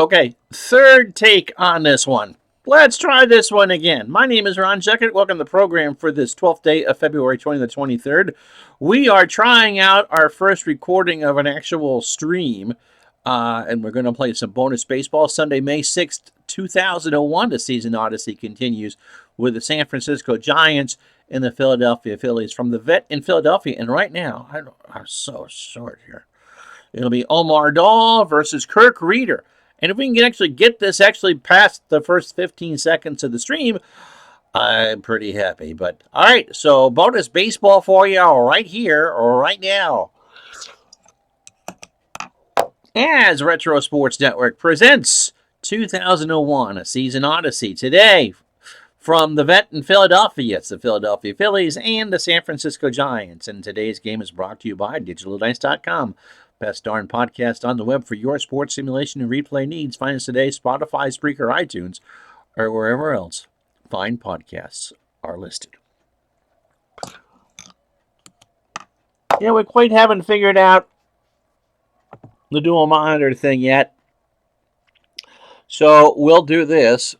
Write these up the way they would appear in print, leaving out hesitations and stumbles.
Okay, third take on this one. Let's try this one again. My name is Ron Jeckett. Welcome to the program for this 12th day of February 23rd. We are trying out our first recording of an actual stream, and we're going to play some bonus baseball. Sunday, May 6th, 2001, the season odyssey continues with the San Francisco Giants and the Philadelphia Phillies from the vet in Philadelphia. And right now, I'm so short here. It'll be Omar Dahl versus Kirk Reeder. And if we can actually get this past the first 15 seconds of the stream, I'm pretty happy. But all right, so bonus baseball for you right here, right now. As Retro Sports Network presents 2001, a season odyssey. Today, from the vet in Philadelphia, it's the Philadelphia Phillies and the San Francisco Giants. And today's game is brought to you by DigitalDice.com. Best darn podcast on the web for your sports simulation and replay needs. Find us today, Spotify, Spreaker, iTunes, or wherever else fine podcasts are listed. Yeah, we quite haven't figured out the dual monitor thing yet. So we'll do this.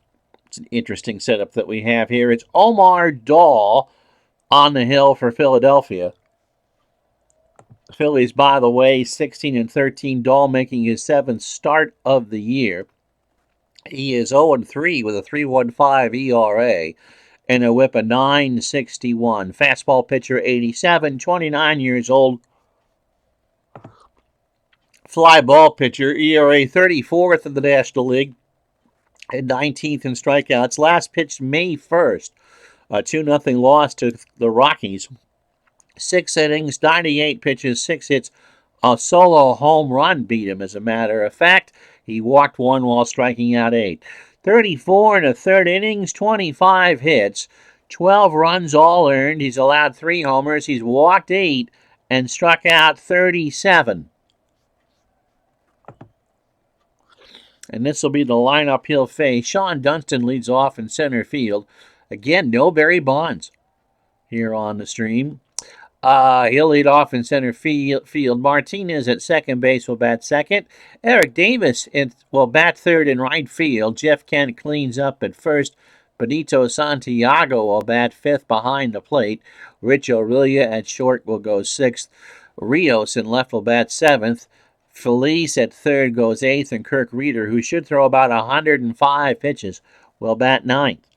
It's an interesting setup that we have here. It's Omar Dahl on the hill for Philadelphia. Phillies, by the way, 16-13. Dahl making his 7th start of the year. He is 0-3 with a 3.15 ERA and a whip of 9.61. Fastball pitcher, 87, 29 years old. Fly ball pitcher, ERA 34th in the National League and 19th in strikeouts. Last pitched May 1st. A 2-0 loss to the Rockies. 6 innings, 98 pitches, 6 hits. A solo home run beat him, as a matter of fact. He walked 1 while striking out 8. 34 1/3 innings, 25 hits, 12 runs all earned. He's allowed 3 homers. He's walked 8 and struck out 37. And this will be the lineup he'll face. Sean Dunston leads off in center field. Again, no Barry Bonds here on the stream. He'll lead off in center field. Martinez at second base will bat second. Eric Davis will bat third in right field. Jeff Kent cleans up at first. Benito Santiago will bat fifth behind the plate. Rich Aurelia at short will go sixth. Rios in left will bat seventh. Felice at third goes eighth. And Kirk Reeder, who should throw about 105 pitches, will bat ninth.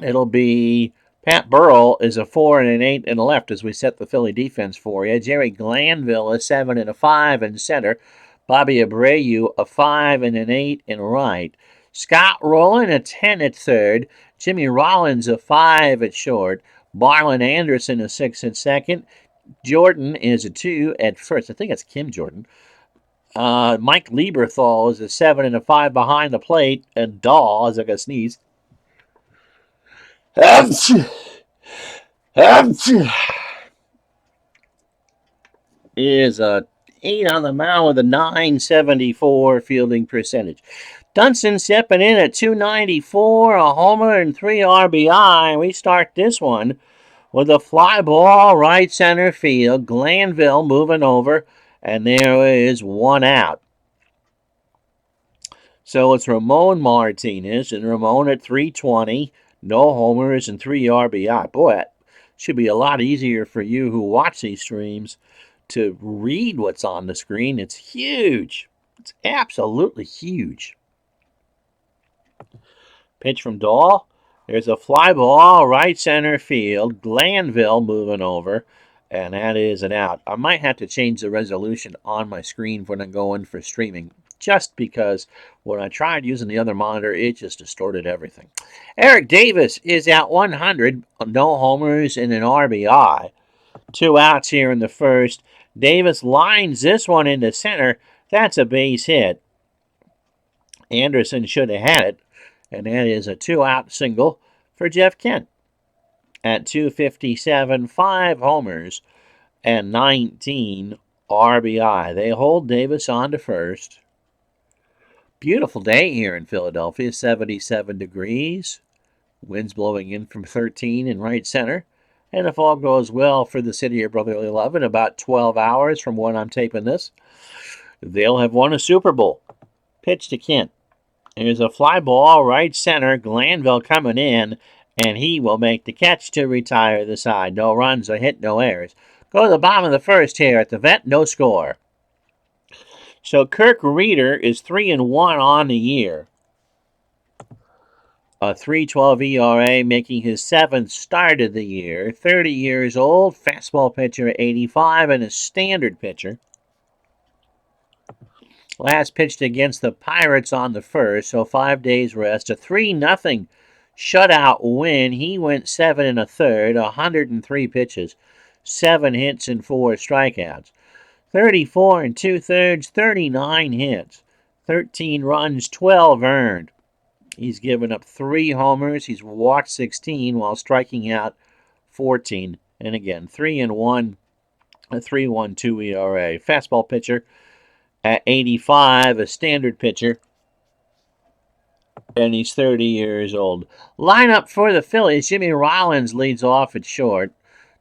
It'll be Pat Burrell is a 4 and an 8 in the left as we set the Philly defense for you. Jerry Glanville a 7 and a 5 in center. Bobby Abreu a 5 and an 8 in right. Scott Rowland a 10 at third. Jimmy Rollins a 5 at short. Marlon Anderson a 6 at second. Jordan is a 2 at first. I think that's Kim Jordan. Mike Lieberthal is a 7 and a 5 behind the plate. And Dahl, as I got sneezed, is a 8 on the mound with a 974 fielding percentage. Dunston stepping in at 294, a homer and 3 RBI. We start this one with a fly ball right center field. Glanville moving over, and there is 1 out. So it's Ramon Martinez, and Ramon at 320. No homers and 3 RBI. Boy, that should be a lot easier for you who watch these streams to read what's on the screen. It's huge. It's absolutely huge. Pitch from Dahl. There's a fly ball right center field. Glanville moving over, and that is an out. I might have to change the resolution on my screen when I go in for streaming, just because when I tried using the other monitor, it just distorted everything. Eric Davis is at 100, no homers and an RBI. 2 outs here in the first. Davis lines this one into center. That's a base hit. Anderson should have had it, and that is a 2-out single for Jeff Kent. At 257, 5 homers and 19 RBI. They hold Davis on to first. Beautiful day here in Philadelphia, 77 degrees. Winds blowing in from 13 in right center. And if all goes well for the city of brotherly love, in about 12 hours from when I'm taping this, they'll have won a Super Bowl. Pitch to Kent. Here's a fly ball, right center. Glanville coming in, and he will make the catch to retire the side. No runs, a hit, no errors. Go to the bottom of the first here at the vet, no score. So Kirk Reeder is 3-1 on the year. A 3.12 ERA, making his 7th start of the year. 30 years old, fastball pitcher at 85, and a standard pitcher. Last pitched against the Pirates on the first, so 5 days rest. A 3-0 shutout win. He went 7 1/3, 103 pitches, 7 hits and 4 strikeouts. 34 2/3, 39 hits, 13 runs, 12 earned. He's given up 3 homers. He's walked 16 while striking out 14. And again, 3-1, a 3.12 ERA. Fastball pitcher at 85, a standard pitcher, and he's 30 years old. Lineup for the Phillies: Jimmy Rollins leads off at short.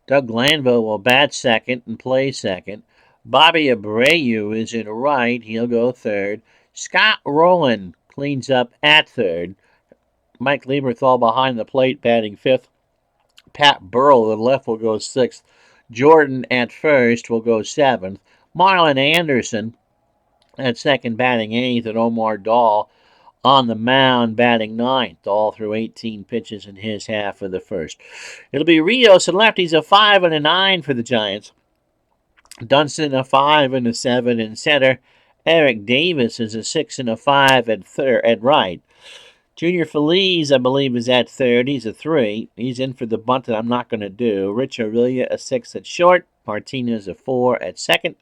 Doug Glanville will bat second and play second. Bobby Abreu is in right. He'll go third. Scott Rowland cleans up at third. Mike Lieberthal behind the plate batting fifth. Pat Burrell at left will go sixth. Jordan at first will go seventh. Marlon Anderson at second batting eighth, and Omar Dahl on the mound batting ninth, all through 18 pitches in his half of the first. It'll be Rios at left. He's a 5 and a 9 for the Giants. Dunston a 5 and a 7 in center. Eric Davis is a 6 and a 5 at right. Junior Feliz, I believe, is at third. He's a 3. He's in for the bunt that I'm not going to do. Rich Aurelia a 6 at short. Martinez a 4 at second.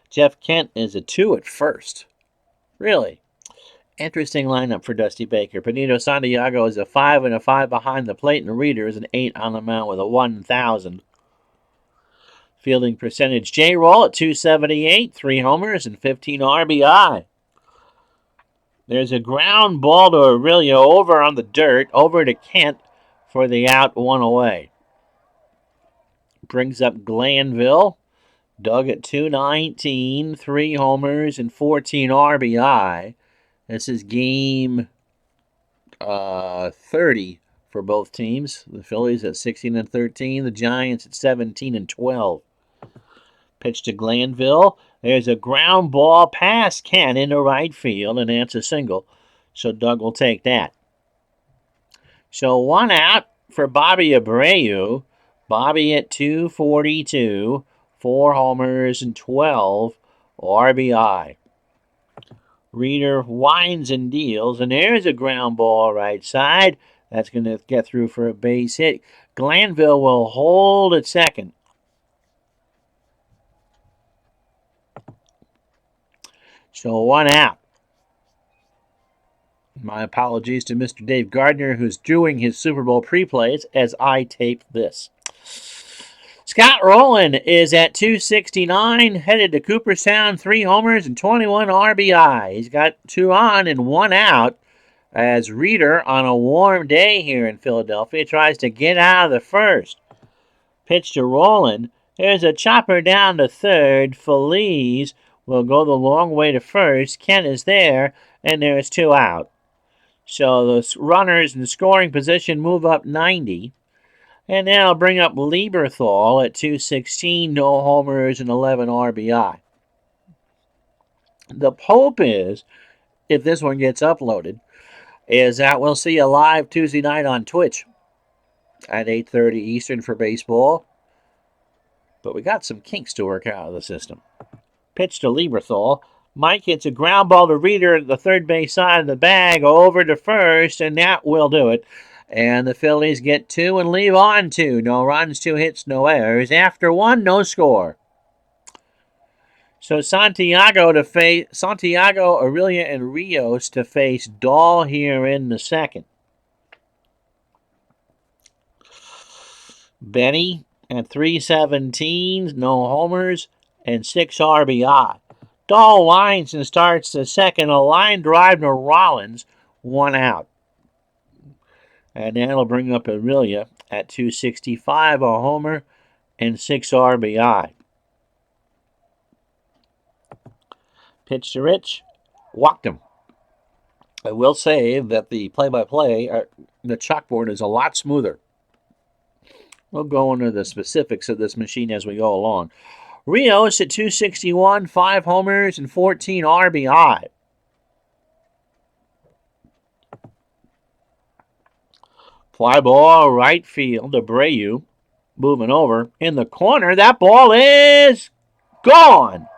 Jeff Kent is a 2 at first. Really interesting lineup for Dusty Baker. Benito Santiago is a 5 and a 5 behind the plate, and Reeder is an 8 on the mound with a 1,000. Fielding percentage: J-Roll at .278, 3 homers and 15 RBI. There's a ground ball to Aurelia over on the dirt, over to Kent for the out, 1 away. Brings up Glanville. Doug at .219, 3 homers and 14 RBI. This is game 30 for both teams. The Phillies at 16 and 13, the Giants at 17 and 12. Pitch to Glanville. There's a ground ball past Kent into right field, and that's a single. So Doug will take that. So 1 out for Bobby Abreu. Bobby at .242, 4 homers and 12 RBI. Reeder winds and deals, and there's a ground ball right side. That's going to get through for a base hit. Glanville will hold at second. So 1 out. My apologies to Mr. Dave Gardner, who's doing his Super Bowl pre-plays as I tape this. Scott Rowland is at .269, headed to Cooperstown, 3 homers and 21 RBI. He's got 2 on and 1 out as Reeder, on a warm day here in Philadelphia, tries to get out of the first. Pitch to Rowland. There's a chopper down to third. Feliz will go the long way to first. Kent is there, and there's 2 out. So the runners in scoring position move up 90. And then I'll bring up Lieberthal at .216, no homers and 11 RBI. The hope is, if this one gets uploaded, is that we'll see a live Tuesday night on Twitch at 8:30 Eastern for baseball. But we got some kinks to work out of the system. Pitch to Lieberthal. Mike hits a ground ball to Reeder at the third base side of the bag, over to first, and that will do it. And the Phillies get 2 and leave on 2. No runs, 2 hits, no errors. After 1, no score. So Santiago, Aurelia, and Rios to face Dahl here in the second. Benny at .317, no homers, and 6 RBI. Dahl winds and starts the second. A line drive to Rollins, 1 out. And that'll bring up Aurelia at .265, a homer, and 6 RBI. Pitch to Rich. Walked him. I will say that the play-by-play, the chalkboard is a lot smoother. We'll go into the specifics of this machine as we go along. Rios at 261, 5 homers and 14 RBI. Fly ball right field. Abreu moving over in the corner. That ball is gone.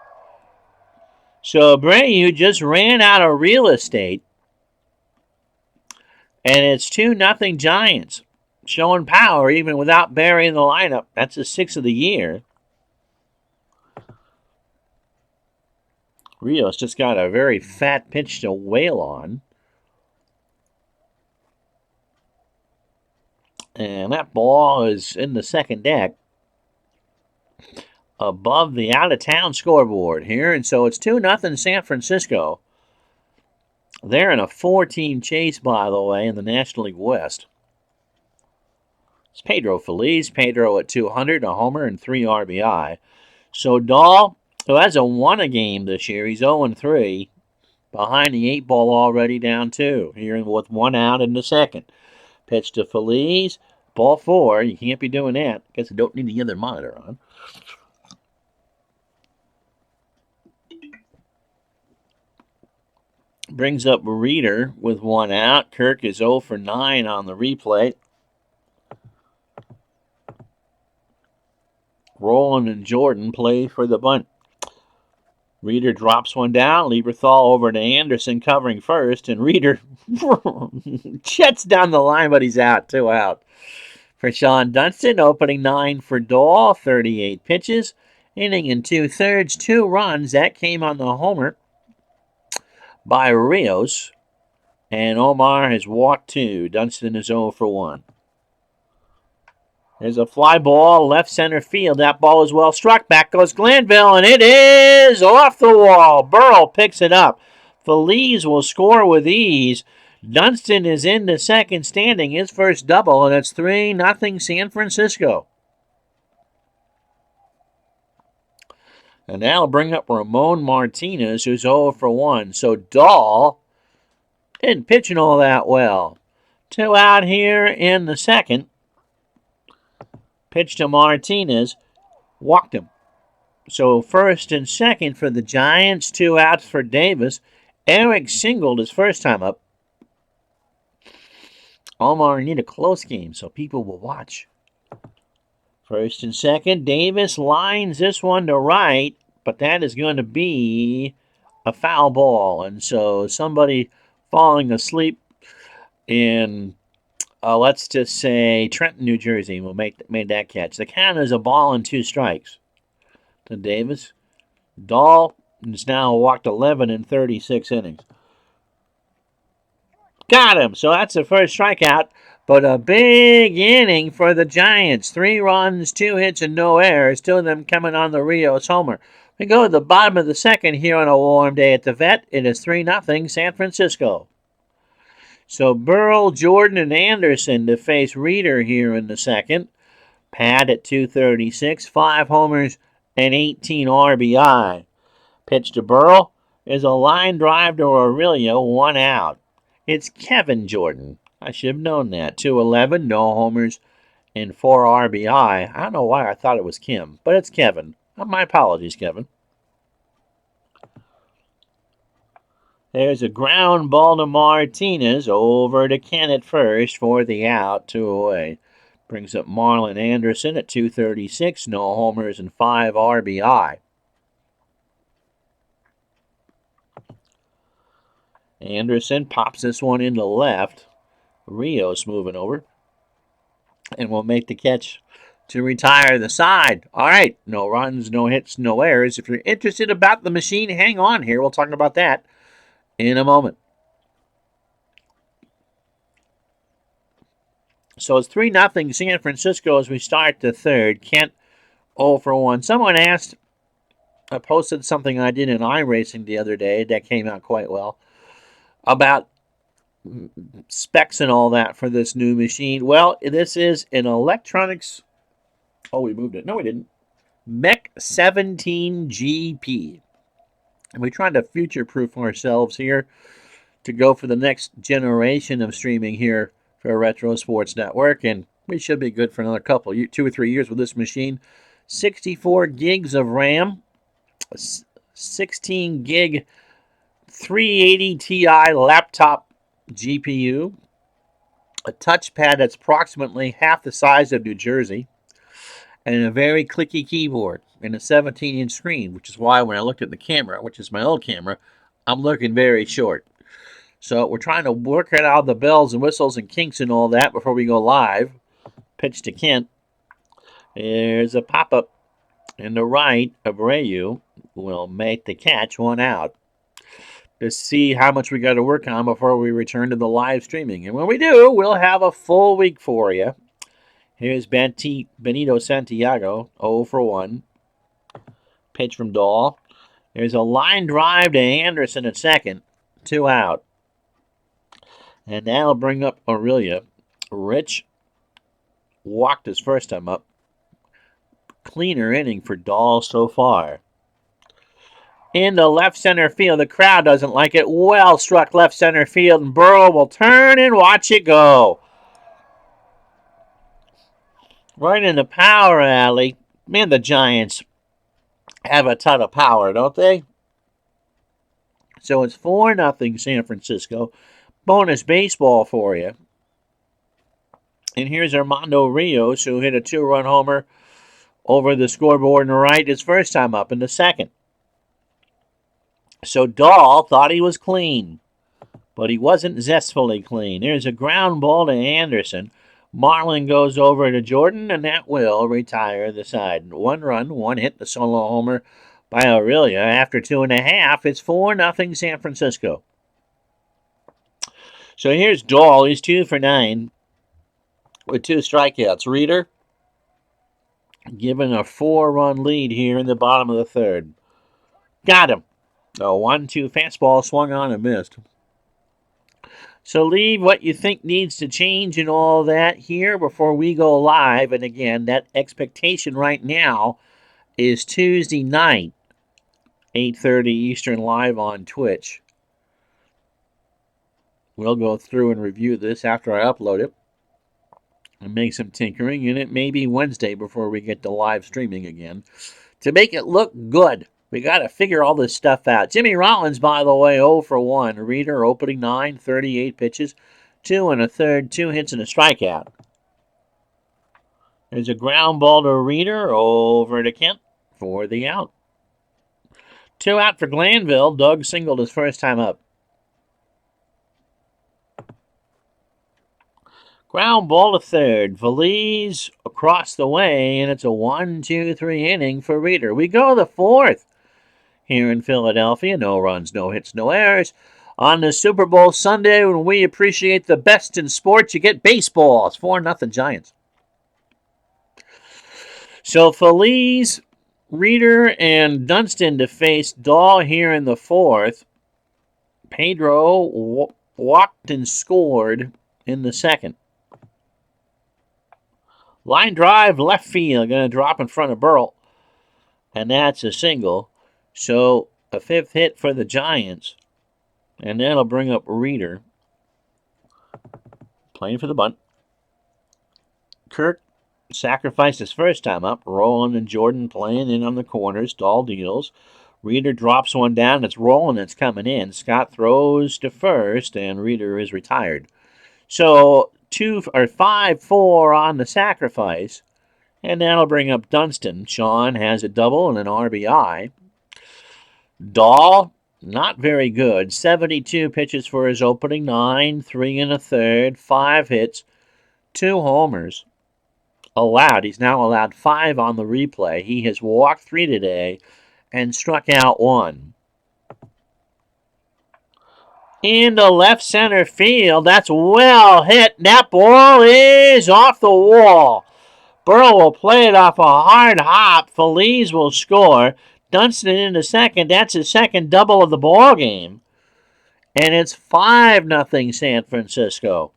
So Abreu just ran out of real estate. And it's 2-0 Giants. Showing power even without Barry in the lineup. That's his 6th of the year. Rios just got a very fat pitch to wail on. And that ball is in the second deck above the out-of-town scoreboard here. And so it's 2-0 San Francisco. They're in a 4-team chase, by the way, in the National League West. It's Pedro Feliz. Pedro at 200, a homer, and 3 RBI. So Dahl, who hasn't won a game this year, he's 0-3. Behind the 8 ball already down 2. Here with 1 out in the second. Pitch to Feliz. Ball 4. You can't be doing that. Guess I don't need the other monitor on. Brings up Reeder with 1 out. Kirk is 0 for 9 on the replay. Rowland and Jordan play for the bunt. Reeder drops one down. Lieberthal over to Anderson covering first. And Reeder jets down the line, but he's out. 2 out. For Sean Dunston, opening 9 for Dahl. 38 pitches. Inning and 2/3. 2 runs. That came on the homer by Rios. And Omar has walked 2. Dunston is 0 for 1. There's a fly ball, left center field. That ball is well struck. Back goes Glanville, and it is off the wall. Burrell picks it up. Feliz will score with ease. Dunston is in the second, standing his first double, and it's 3-0 San Francisco. And that'll bring up Ramon Martinez, who's 0 for 1. So Dahl isn't pitching all that well. 2 out here in the second. Pitch to Martinez, walked him. So first and second for the Giants, 2 outs for Davis. Eric singled his first time up. Omar need a close game so people will watch. First and second, Davis lines this one to right, but that is going to be a foul ball. And so somebody falling asleep in let's just say Trenton, New Jersey, made that catch. The count is a ball and 2 strikes to Davis. Dahl has now walked 11 in 36 innings. Got him. So that's the first strikeout. But a big inning for the Giants. 3 runs, 2 hits, and no errors. 2 of them coming on the Rios homer. We go to the bottom of the second here on a warm day at the Vet. It is 3-0 San Francisco. So Burrell, Jordan, and Anderson to face Reeder here in the second. Pat at 236, 5 homers and 18 RBI. Pitch to Burrell is a line drive to Aurelio, 1 out. It's Kevin Jordan. I should have known that. 211, no homers and 4 RBI. I don't know why I thought it was Kim, but it's Kevin. My apologies, Kevin. There's a ground ball to Martinez, over to Kennett first for the out, 2 away. Brings up Marlon Anderson at 236, no homers and 5 RBI. Anderson pops this one into left. Rios moving over. And will make the catch to retire the side. All right, no runs, no hits, no errors. If you're interested about the machine, hang on here. We'll talk about that in a moment. So it's 3-0 San Francisco as we start the third. Kent 0 for 1. Someone asked, I posted something I did in iRacing the other day that came out quite well about specs and all that for this new machine. Well, this is an electronics. Oh, we moved it. No, we didn't. Mech 17 GP. And we tried to future-proof ourselves here to go for the next generation of streaming here for Retro Sports Network, and we should be good for another couple, 2 or 3 years with this machine. 64 gigs of RAM, 16 gig 380 Ti laptop GPU, a touchpad that's approximately half the size of New Jersey, and a very clicky keyboard and a 17-inch screen, which is why when I looked at the camera, which is my old camera, I'm looking very short. So we're trying to work out all the bells and whistles and kinks and all that before we go live. Pitch to Kent. There's a pop-up in the right. Abreu will make the catch, 1 out. To see how much we got to work on before we return to the live streaming. And when we do, we'll have a full week for you. Here's Benito Santiago, 0 for 1. Pitch from Dahl. There's a line drive to Anderson at second, 2 out. And that'll bring up Aurelia. Rich walked his first time up. Cleaner inning for Dahl so far. In the left center field, the crowd doesn't like it. Well struck left center field, and Burrow will turn and watch it go. Right in the power alley. Man, the Giants have a ton of power, don't they? So it's 4-0 San Francisco. Bonus baseball for you. And here's Armando Rios, who hit a 2-run homer over the scoreboard on the right his first time up in the second. So Dahl thought he was clean, but he wasn't zestfully clean. There's a ground ball to Anderson. Marlin goes over to Jordan, and that will retire the side. 1 run, 1 hit, the solo homer by Aurelia. After 2.5, it's 4-0 San Francisco. So here's Dahl. He's 2 for 9 with 2 strikeouts. Reeder given a 4-run lead here in the bottom of the third. Got him. A 1-2 fastball swung on and missed. So leave what you think needs to change and all that here before we go live. And again, that expectation right now is Tuesday night, 8:30 Eastern, live on Twitch. We'll go through and review this after I upload it and make some tinkering, and it may be Wednesday before we get to live streaming again to make it look good. We got to figure all this stuff out. Jimmy Rollins, by the way, 0 for 1. Reeder opening 9, 38 pitches, 2 1/3, 2 hits and a strikeout. There's a ground ball to Reeder over to Kent for the out. 2 out for Glanville. Doug singled his first time up. Ground ball to third. Feliz across the way, and it's a 1-2-3 inning for Reeder. We go to the fourth here in Philadelphia. No runs, no hits, no errors. On the Super Bowl Sunday, when we appreciate the best in sports, you get baseball. It's 4-0 Giants. So Feliz, Reeder, and Dunston to face Dahl here in the fourth. Pedro walked and scored in the second. Line drive, left field, going to drop in front of Burrell. And that's a single. So a 5th hit for the Giants. And that'll bring up Reeder. Playing for the bunt. Kirk sacrificed his first time up. Rowland and Jordan playing in on the corners. Dahl deals. Reeder drops one down. It's Rowland that's coming in. Scott throws to first, and Reeder is retired. So 5-4 on the sacrifice, and that'll bring up Dunston. Sean has a double and an RBI. Dahl, not very good. 72 pitches for his opening 9, 3 1/3, 5 hits, 2 homers. Allowed. He's now allowed 5 on the replay. He has walked 3 today and struck out 1. Into left center field. That's well hit. That ball is off the wall. Burrow will play it off a hard hop. Feliz will score. Dunston into second. That's his second double of the ball game. And it's 5-0 San Francisco.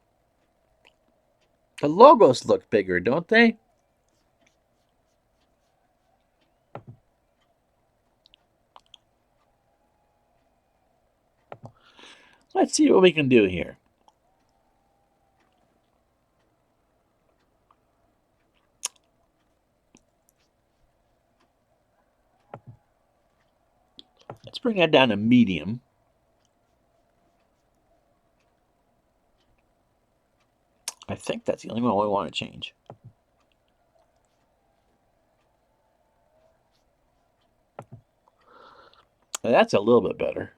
The logos look bigger, don't they? Let's see what we can do here. Let's bring that down to medium. I think that's the only one we want to change. That's a little bit better.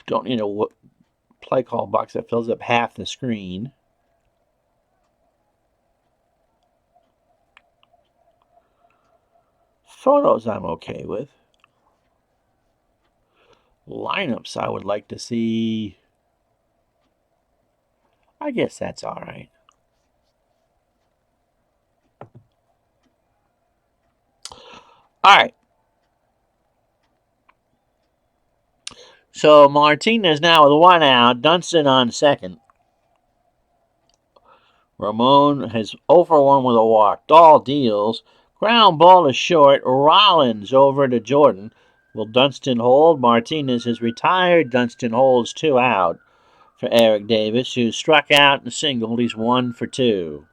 Don't need a play call box that fills up half the screen. Photos I'm okay with. Lineups I would like to see. I guess that's all right. All right. So Martinez now with 1 out. Dunston on second. Ramon has 0 for 1 with a walk. Dahl deals. Ground ball is short. Rollins over to Jordan. Will Dunston hold? Martinez is retired. Dunston holds 2 out for Eric Davis, who struck out and singled. He's 1 for 2.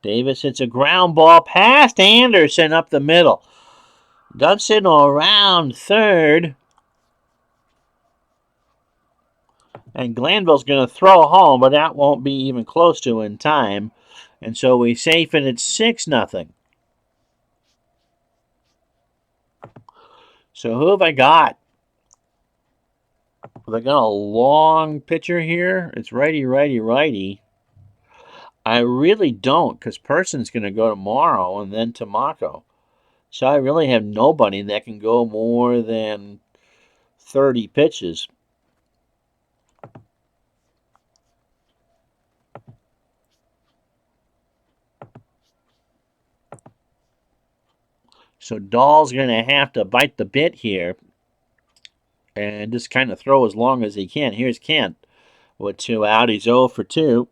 Davis hits a ground ball past Anderson up the middle. Dunston around third. And Glanville's going to throw home, but that won't be even close to in time. And so we safe it at 6-0. So who have I got? Have I got a long pitcher here? It's righty, righty, righty. I really don't, because Person's going to go tomorrow and then Tamako. So I really have nobody that can go more than 30 pitches. So Dahl's going to have to bite the bit here and just kind of throw as long as he can. Here's Kent with 2 out. He's 0 for 2.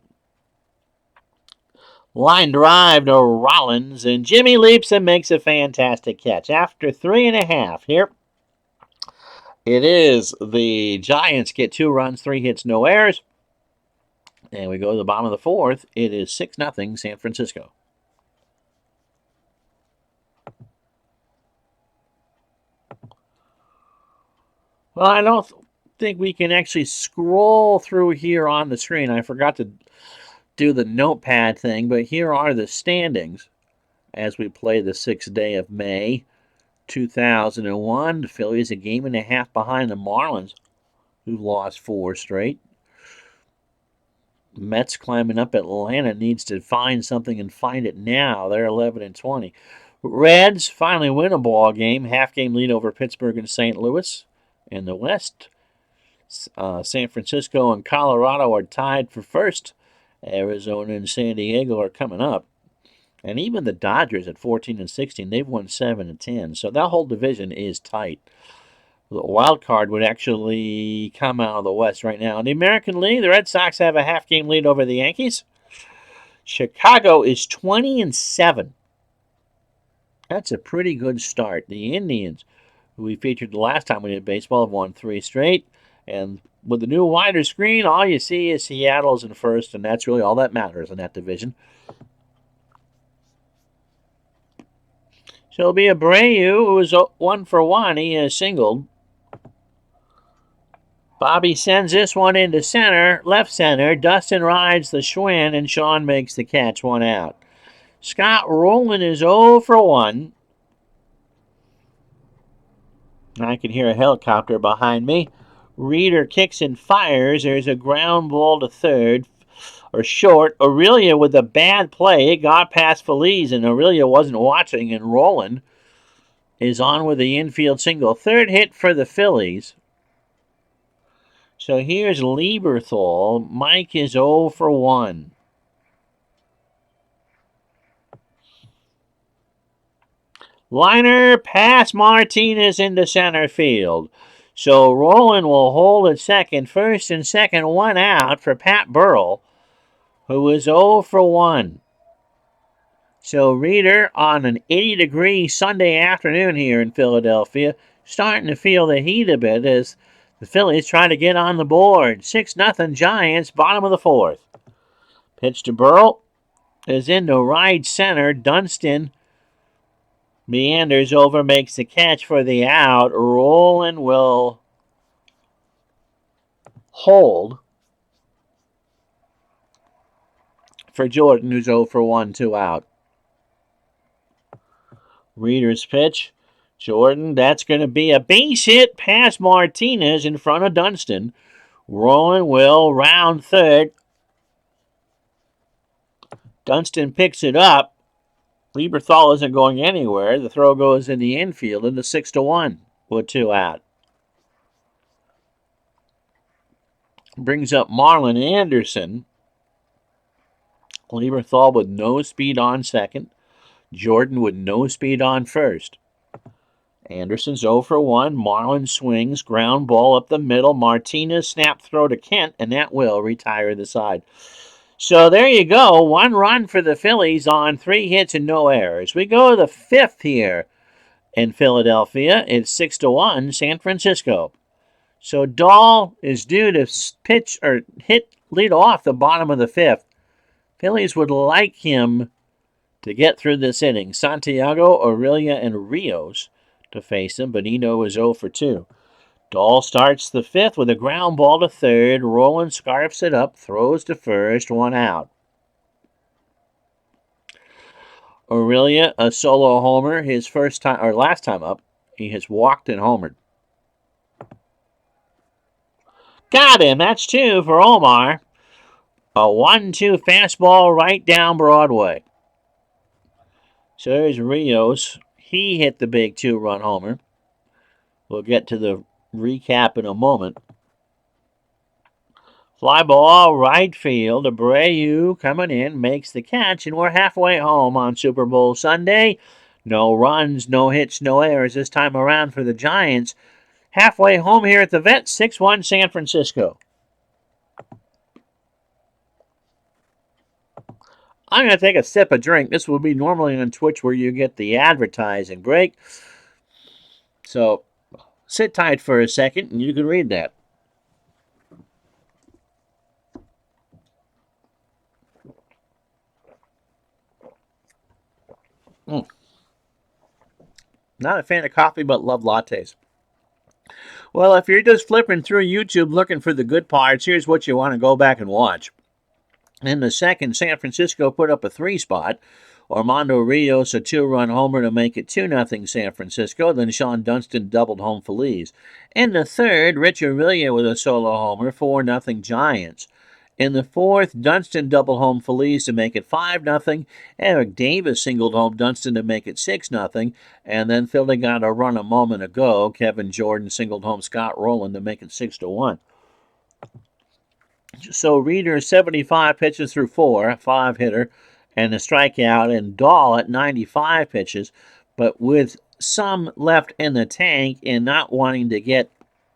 Line drive to Rollins, and Jimmy leaps and makes a fantastic catch. After 3.5 here, it is the Giants get 2 runs, 3 hits, no errors. And we go to the bottom of the 4th. It is 6-0 San Francisco. Well, I don't think we can actually scroll through here on the screen. I forgot to do the notepad thing, but here are the standings as we play the 6th day of May 2001. The Phillies a 1.5 games behind the Marlins, who've lost 4 straight. Mets climbing up. Atlanta needs to find something and find it now. They're 11-20. Reds finally win a ball game. Half-game lead over Pittsburgh and St. Louis. In the West, San Francisco and Colorado are tied for first. Arizona and San Diego are coming up. And even the Dodgers at 14-16, they've won 7-10. So that whole division is tight. The wild card would actually come out of the West right now. In the American League, the Red Sox have a half-game lead over the Yankees. Chicago is 20-7. That's a pretty good start. The Indians, who we featured the last time we did baseball, have won 3 straight. And with the new wider screen, all you see is Seattle's in first, and that's really all that matters in that division. So it'll be Abreu, who is 1 for 1. He has singled. Bobby sends this one into center, left center. Dustin rides the Schwinn, and Sean makes the catch, 1 out. Scott Rowland is 0 for 1. I can hear a helicopter behind me. Reeder kicks and fires. There's a ground ball to third, or short. Aurelia with a bad play. It got past Feliz, and Aurelia wasn't watching, and Rowland is on with the infield single. 3rd hit for the Phillies. So here's Lieberthal. Mike is 0 for 1. Liner past Martinez into center field. So Rowland will hold at second. First and second, 1 out for Pat Burrell, who is 0 for 1. So Reader on an 80-degree Sunday afternoon here in Philadelphia, starting to feel the heat a bit as the Phillies try to get on the board. 6-0 Giants, bottom of the fourth. Pitch to Burrell is into right center. Dunston meanders over, makes the catch for the out. Rowland will hold for Jordan, who's 0 for 1, 2 out. Reader's pitch. Jordan, that's going to be a base hit past Martinez in front of Dunston. Rowland will round third. Dunston picks it up. Lieberthal isn't going anywhere. The throw goes in the infield into 6-1 with 2 out. Brings up Marlon Anderson. Lieberthal with no speed on second. Jordan with no speed on first. Anderson's 0 for 1. Marlin swings. Ground ball up the middle. Martinez snap throw to Kent, and that will retire the side. So there you go. 1 run for the Phillies on 3 hits and no errors. We go to the 5th here in Philadelphia. It's 6-1 San Francisco. So Dahl is due to pitch or lead off the bottom of the 5th. Phillies would like him to get through this inning. Santiago, Aurelia, and Rios to face him. Bonino is 0 for 2. Dahl starts the 5th with a ground ball to third. Rowland scarfs it up, throws to first, 1 out. Aurelia, a solo homer, his first time or last time up. He has walked and homered. Got him. That's 2 for Omar. A 1-2 fastball right down Broadway. So there's Rios. He hit the big 2-run homer. We'll get to the recap in a moment. Fly ball, right field. Abreu coming in, makes the catch, and we're halfway home on Super Bowl Sunday. No runs, no hits, no errors this time around for the Giants. Halfway home here at the Vet, 6-1 San Francisco. I'm going to take a sip of drink. This will be normally on Twitch where you get the advertising break. So sit tight for a second and you can read that. Not a fan of coffee, but love lattes. Well, if you're just flipping through YouTube looking for the good parts, here's what you want to go back and watch. In the second, San Francisco put up a 3 spot. Armando Rios, a 2-run homer to make it 2-0 San Francisco. Then Sean Dunston doubled home Feliz. In the third, Rich Aurelia with a solo homer, 4-0 Giants. In the fourth, Dunston doubled home Feliz to make it 5-0. Eric Davis singled home Dunston to make it 6-0. And then Philly got a run a moment ago. Kevin Jordan singled home Scott Rowland to make it 6-1. So Reader 75 pitches through 4, a 5-hitter, and a strikeout, and Dahl at 95 pitches, but with some left in the tank and not wanting to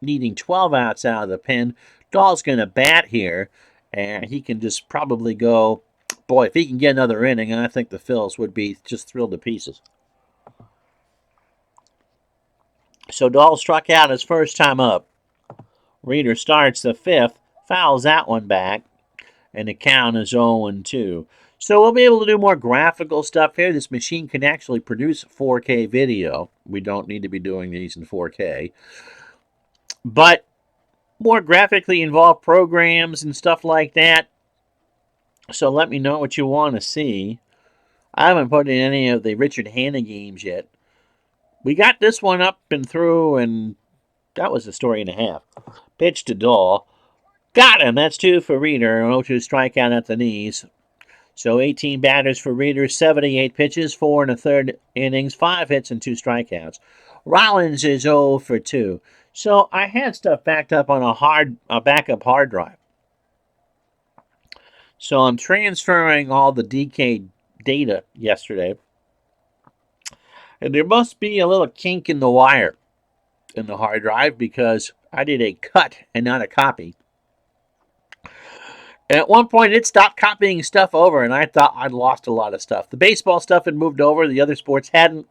needing 12 outs out of the pen, Dahl's going to bat here, and he can just probably go, boy, if he can get another inning, I think the Phils would be just thrilled to pieces. So Dahl struck out his first time up. Reader starts the 5th, fouls that one back, and the count is 0-2. So we'll be able to do more graphical stuff here. This machine can actually produce 4K video. We don't need to be doing these in 4K. But more graphically involved programs and stuff like that. So let me know what you want to see. I haven't put in any of the Richard Hanna games yet. We got this one up and through, and that was a story and a half. Pitch to Dahl. Got him. That's 2 for Reader. 0-2 strikeout at the knees. So 18 batters for Reader, 78 pitches, 4 1/3 innings, 5 hits, and 2 strikeouts. Rollins is 0 for 2. So I had stuff backed up on a backup hard drive. So I'm transferring all the DK data yesterday. And there must be a little kink in the wire. in the hard drive because I did a cut and not a copy. And at one point, it stopped copying stuff over, and I thought I'd lost a lot of stuff. The baseball stuff had moved over, the other sports hadn't.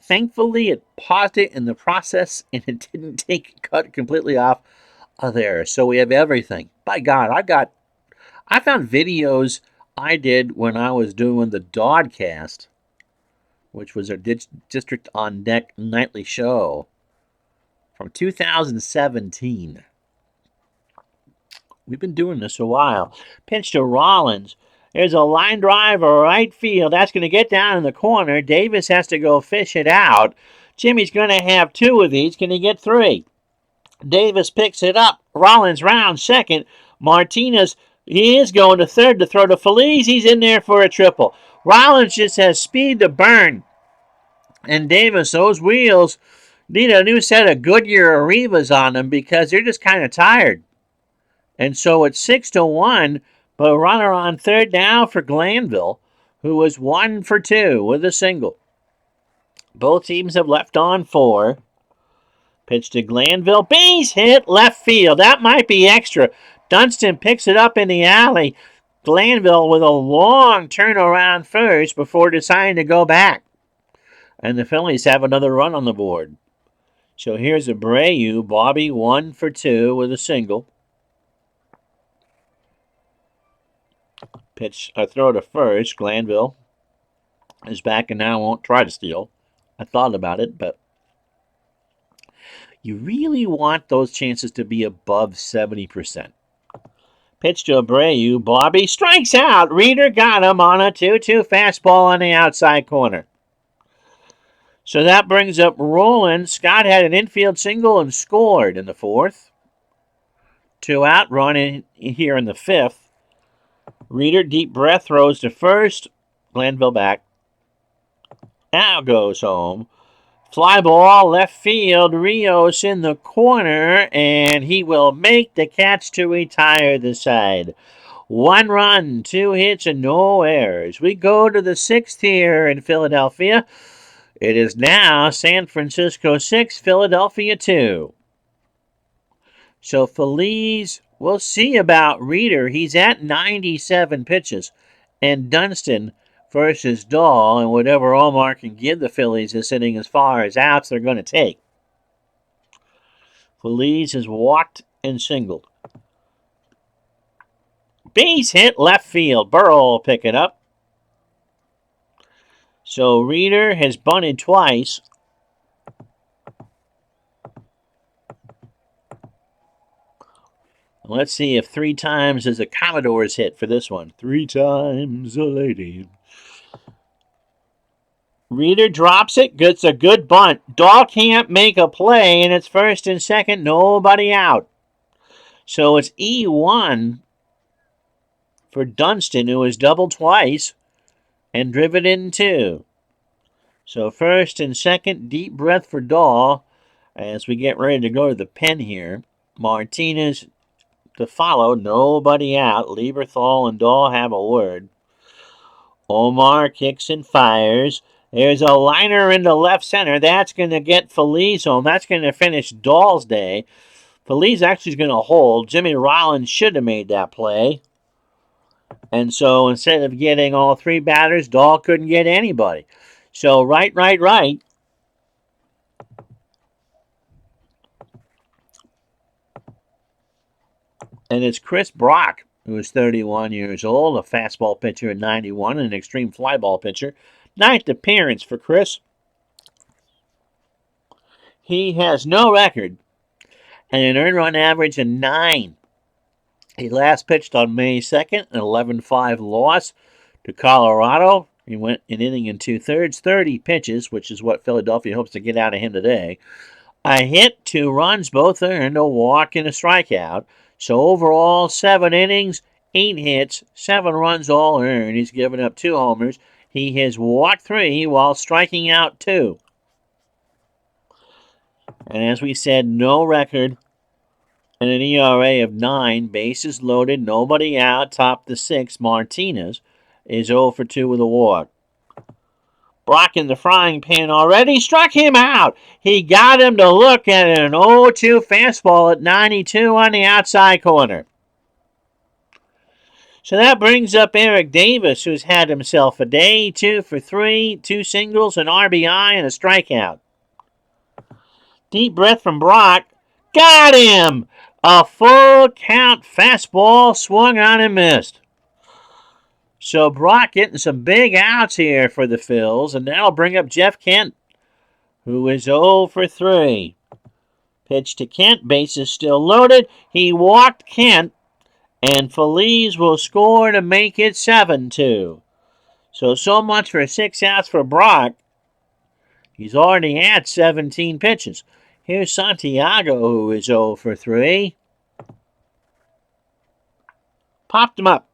Thankfully, it paused it in the process, and it didn't cut completely off of there. So we have everything. By God, I found videos I did when I was doing the Dodcast, which was our District on Deck nightly show from 2017. We've been doing this a while. Pitch to Rollins. There's a line drive or right field. That's going to get down in the corner. Davis has to go fish it out. Jimmy's going to have 2 of these. Can he get 3? Davis picks it up. Rollins round second. Martinez, he is going to third to throw to Feliz. He's in there for a triple. Rollins just has speed to burn. And Davis, those wheels need a new set of Goodyear Arrivas on them because they're just kind of tired. And so it's 6-1, but a runner on third now for Glanville, who was 1 for 2 with a single. Both teams have left on 4. Pitch to Glanville. Base hit left field. That might be extra. Dunston picks it up in the alley. Glanville with a long turnaround first before deciding to go back. And the Phillies have another run on the board. So here's Abreu. Bobby 1 for 2 with a single. Pitch, a throw to first. Glanville is back and now won't try to steal. I thought about it, but you really want those chances to be above 70%. Pitch to Abreu. Bobby strikes out. Reeder got him on a 2-2 fastball on the outside corner. So that brings up Roland. Scott had an infield single and scored in the 4th. 2 out, run in here in the 5th. Reeder, deep breath, throws to first. Glanville back. Now goes home. Fly ball, left field. Rios in the corner, and he will make the catch to retire the side. 1 run, 2 hits, and no errors. We go to the 6th here in Philadelphia. It is now San Francisco 6, Philadelphia 2. So Feliz, we'll see about Reeder. He's at 97 pitches. And Dunston versus Dahl, and whatever Omar can give the Phillies is sitting as far as outs they're going to take. Feliz has walked and singled. Base hit left field. Burrow will pick it up. So Reeder has bunted twice. Let's see if 3 times is a Commodore's hit for this one. 3 times a lady. Reeder drops it. Gets a good bunt. Dahl can't make a play, and it's first and second. Nobody out. So it's E1 for Dunston, who has doubled twice and driven in 2. So first and second, deep breath for Dahl as we get ready to go to the pen here. Martinez to follow, nobody out. Lieberthal and Dahl have a word. Omar kicks and fires. There's a liner into left center. That's going to get Feliz home. That's going to finish Dahl's day. Feliz actually is going to hold. Jimmy Rollins should have made that play. And so instead of getting all 3 batters, Dahl couldn't get anybody. So right. And it's Chris Brock, who is 31 years old, a fastball pitcher at 91, and an extreme fly ball pitcher. 9th appearance for Chris. He has no record and an earned run average of 9. He last pitched on May 2nd, an 11-5 loss to Colorado. He went an inning and 2/3, 30 pitches, which is what Philadelphia hopes to get out of him today. A hit, 2 runs, both earned, a walk and a strikeout. So overall, 7 innings, 8 hits, 7 runs all earned. He's given up 2 homers. He has walked 3 while striking out 2. And as we said, no record and an ERA of 9. Bases loaded, nobody out. Top the 6th, Martinez is 0 for 2 with a walk. Brock in the frying pan already. Struck him out. He got him to look at an 0-2 fastball at 92 on the outside corner. So that brings up Eric Davis, who's had himself a day. 2 for 3, 2 singles, an RBI, and a strikeout. Deep breath from Brock. Got him! A full count fastball swung on and missed. So Brock getting some big outs here for the Phils, and that'll bring up Jeff Kent, who is 0 for 3. Pitch to Kent, bases still loaded. He walked Kent, and Feliz will score to make it 7-2. So much for 6 outs for Brock. He's already had 17 pitches. Here's Santiago, who is 0 for 3. Popped him up.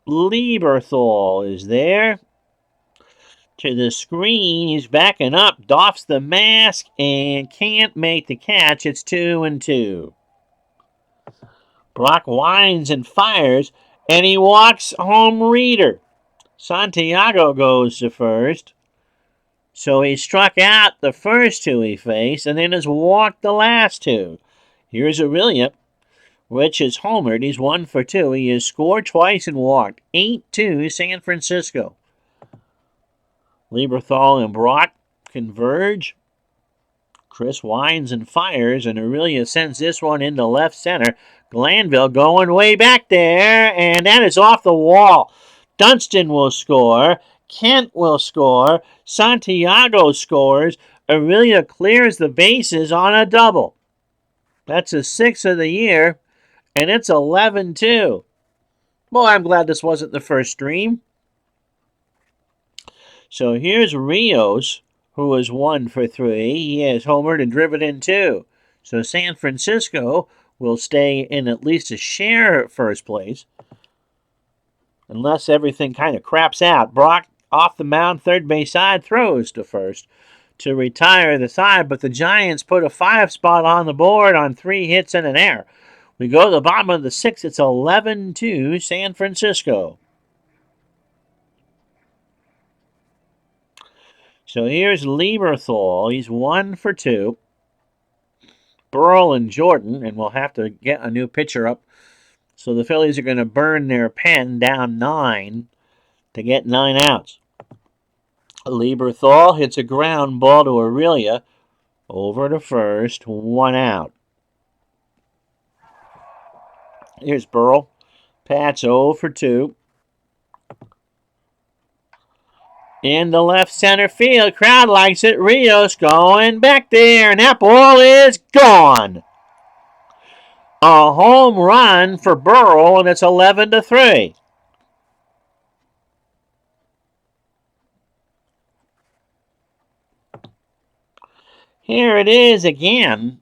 Lieberthal is there. To the screen, he's backing up, doffs the mask, and can't make the catch. It's 2-2. Brock winds and fires, and he walks home Reeder. Santiago goes to first. So he struck out the first 2 he faced, and then has walked the last 2. Here's Aurelia, which is homered. He's 1 for 2. He has scored twice and walked. 8-2 San Francisco. Lieberthal and Brock converge. Chris winds and fires, and Aurelia sends this one into left center. Glanville going way back there, and that is off the wall. Dunston will score. Kent will score. Santiago scores. Aurelia clears the bases on a double. That's a 6th of the year, and it's 11-2. Well, I'm glad this wasn't the first stream. So here's Rios, who is 1 for 3. He has homered and driven in 2. So San Francisco will stay in at least a share at first place, unless everything kind of craps out. Brock off the mound, third base side, throws to first to retire the side, but the Giants put a 5 spot on the board on 3 hits and an error. We go to the bottom of the 6th. It's 11-2 San Francisco. So here's Lieberthal. He's 1 for 2. Burrell and Jordan, and we'll have to get a new pitcher up. So the Phillies are going to burn their pen down 9 to get 9 outs. Lieberthal hits a ground ball to Aurelia. Over to first, 1 out. Here's Burrell. Pat's 0 for 2. In the left center field, crowd likes it. Rios going back there, and that ball is gone. A home run for Burrell, and it's 11-3. Here it is again.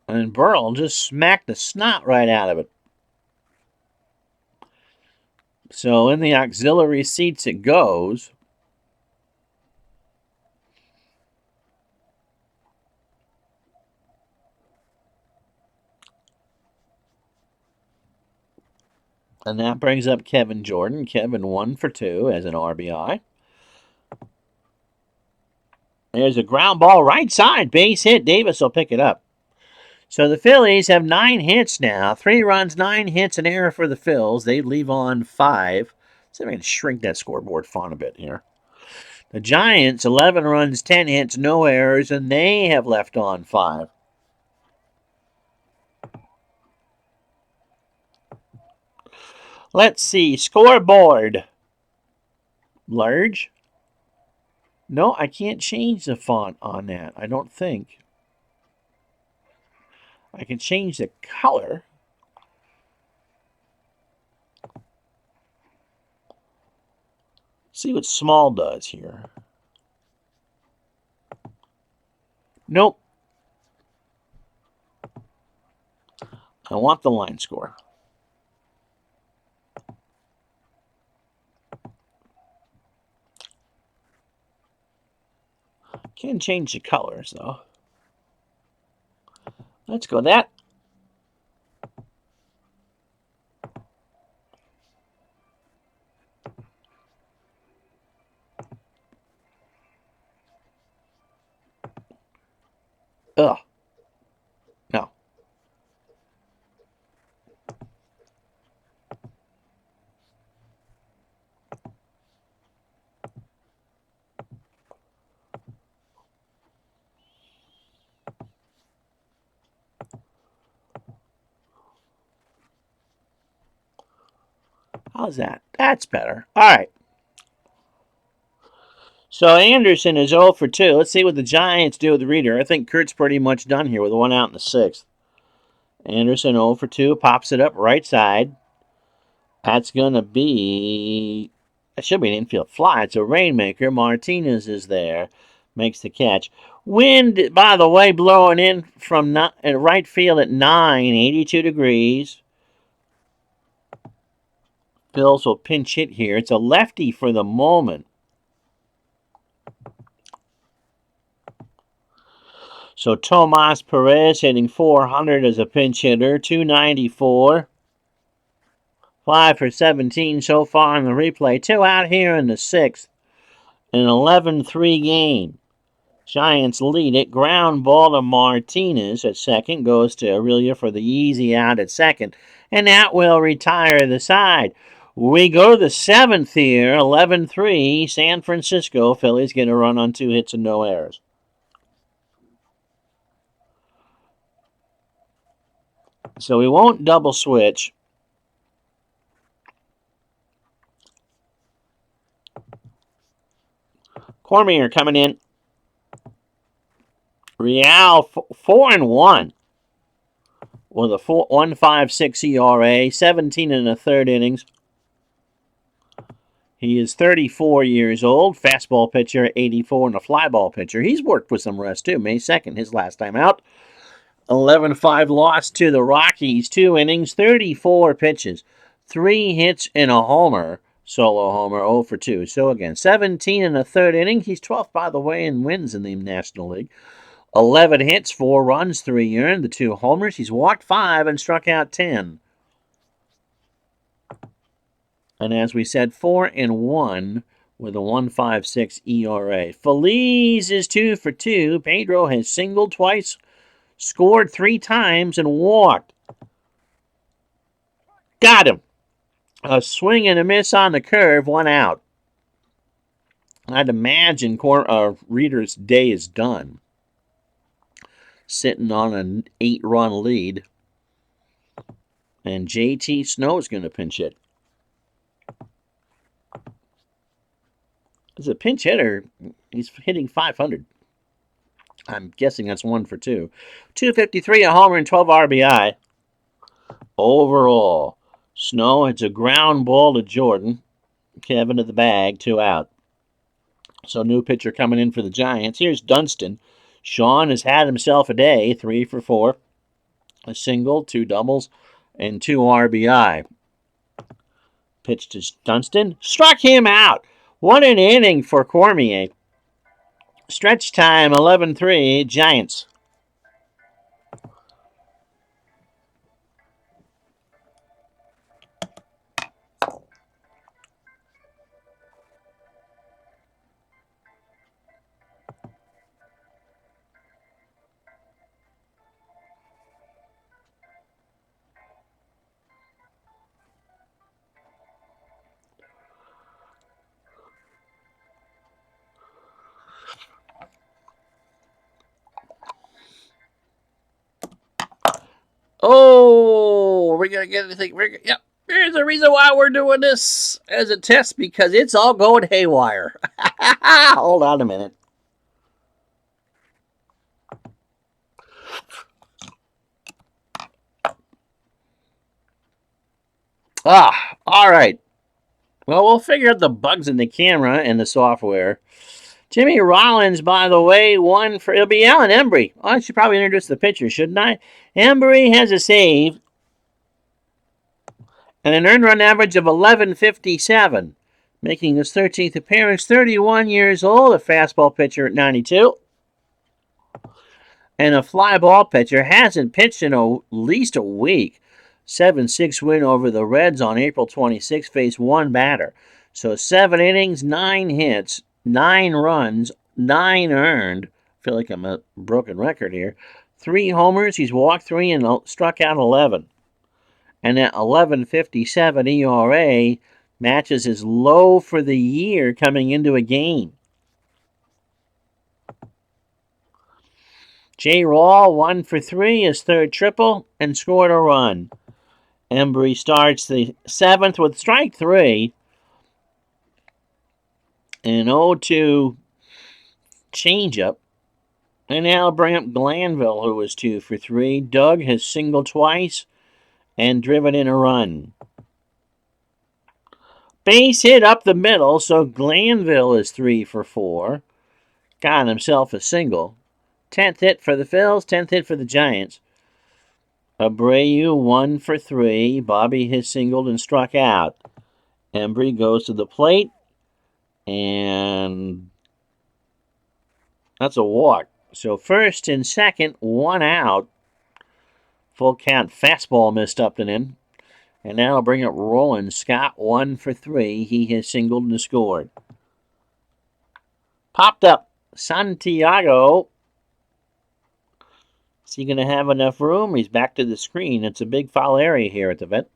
And Burrell just smacked the snot right out of it. So in the auxiliary seats it goes. And that brings up Kevin Jordan. Kevin 1 for 2 as an RBI. There's a ground ball right side. Base hit. Davis will pick it up. So the Phillies have 9 hits now. 3 runs, 9 hits, an error for the Phils. They leave on 5. So I'm going to shrink that scoreboard font a bit here. The Giants, 11 runs, 10 hits, no errors, and they have left on 5. Let's see. Scoreboard. Large. No, I can't change the font on that, I don't think. I can change the color. See what small does here. Nope. I want the line score. Can't change the colors, though. Let's go that. How's that? That's better. All right. So Anderson is 0 for 2. Let's see what the Giants do with the reader. I think Kurt's pretty much done here with one out in the sixth. Anderson 0 for 2. Pops it up right side. That's going to be... That should be an infield fly. It's a rainmaker. Martinez is there. Makes the catch. Wind, by the way, blowing in from right field at 82 degrees. Bills will pinch hit here. It's a lefty for the moment. So Tomas Perez hitting 400 as a pinch hitter, 294. 5 for 17 so far in the replay. 2 out here in the sixth. An 11-3 game. Giants lead it. Ground ball to Martinez at second. Goes to Aurelia for the easy out at second. And that will retire the side. We go to the seventh here. 11-3. San Francisco. Phillies get a run on 2 hits and no errors. So we won't double switch. Cormier coming in. Real 4-1 with a 1.56 ERA, 17 in the third innings. He is 34 years old, fastball pitcher, 84, and a flyball pitcher. He's worked with some rest too. May 2nd, his last time out. 11-5 loss to the Rockies, 2 innings, 34 pitches, 3 hits and a homer. Solo homer, 0 for 2. So again, 17 in the third inning. He's 12th, by the way, in wins in the National League. 11 hits, 4 runs, 3 earned, the 2 homers. He's walked 5 and struck out 10. And as we said, 4-1 with a 1.56 ERA. Feliz is 2 for 2. Pedro has singled twice, scored 3 times, and walked. Got him. A swing and a miss on the curve, 1 out. I'd imagine Reader's day is done. Sitting on an 8-run lead. And JT Snow is going to pinch hit. As a pinch hitter, he's hitting 500. I'm guessing that's 1 for 2. 253, a homer, and 12 RBI. Overall, Snow hits a ground ball to Jordan. Kevin to the bag, 2 out. So new pitcher coming in for the Giants. Here's Dunston. Sean has had himself a day, 3 for 4. A single, 2 doubles, and 2 RBI. Pitch to Dunston. Struck him out. What an inning for Cormier. Stretch time, 11-3, Giants. Oh, we're going to get anything. Yep. Here's the reason why we're doing this as a test, because it's all going haywire. Hold on a minute. All right. Well, we'll figure out the bugs in the camera and the software. Jimmy Rollins, by the way, it'll be Alan Embry. Oh, I should probably introduce the pitcher, shouldn't I? Embry has a save and an earned run average of 11.57, making his 13th appearance. 31 years old, a fastball pitcher at 92. And a fly ball pitcher, hasn't pitched in at least a week. 7-6 win over the Reds on April 26, faced 1 batter. So 7 innings, 9 hits, 9 runs, 9 earned. I feel like I'm a broken record here. 3 homers, he's walked 3 and struck out 11. And that 11.57 ERA matches his low for the year coming into a game. J. Rawl 1 for 3, his 3rd triple, and scored a run. Embry starts the 7th with strike 3. An 0-2 changeup. And now bring up Glanville, who was 2 for 3. Doug has singled twice and driven in a run. Base hit up the middle, so Glanville is 3 for 4. Got himself a single. 10th hit for the Phils, 10th hit for the Giants. Abreu 1 for 3. Bobby has singled and struck out. Embry goes to the plate, and that's a walk. So first and second, 1 out. Full count fastball missed up and in. And now I'll bring up Roland Scott 1 for 3. He has singled and scored. Popped up Santiago. Is he going to have enough room? He's back to the screen. It's a big foul area here at the vet.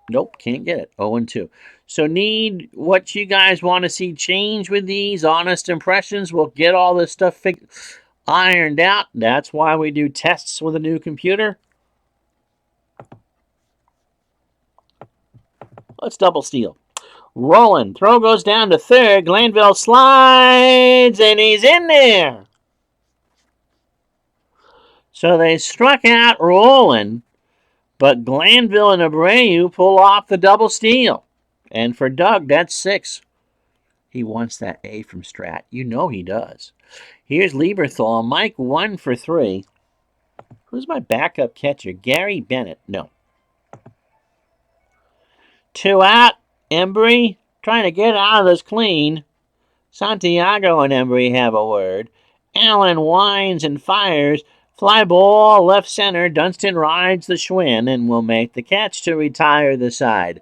Nope, can't get it. 0-2. So need what you guys want to see change with these. Honest impressions. We'll get all this stuff ironed out. That's why we do tests with a new computer. Let's double steal. Roland. Throw goes down to third. Glanville slides, and he's in there. So they struck out Roland, but Glanville and Abreu pull off the double steal. And for Doug, that's 6. He wants that A from Strat. You know he does. Here's Lieberthal. Mike 1 for 3. Who's my backup catcher? Gary Bennett. No. 2 out. Embry trying to get out of this clean. Santiago and Embry have a word. Allen winds and fires. Fly ball left center. Dunston rides the Schwinn and will make the catch to retire the side.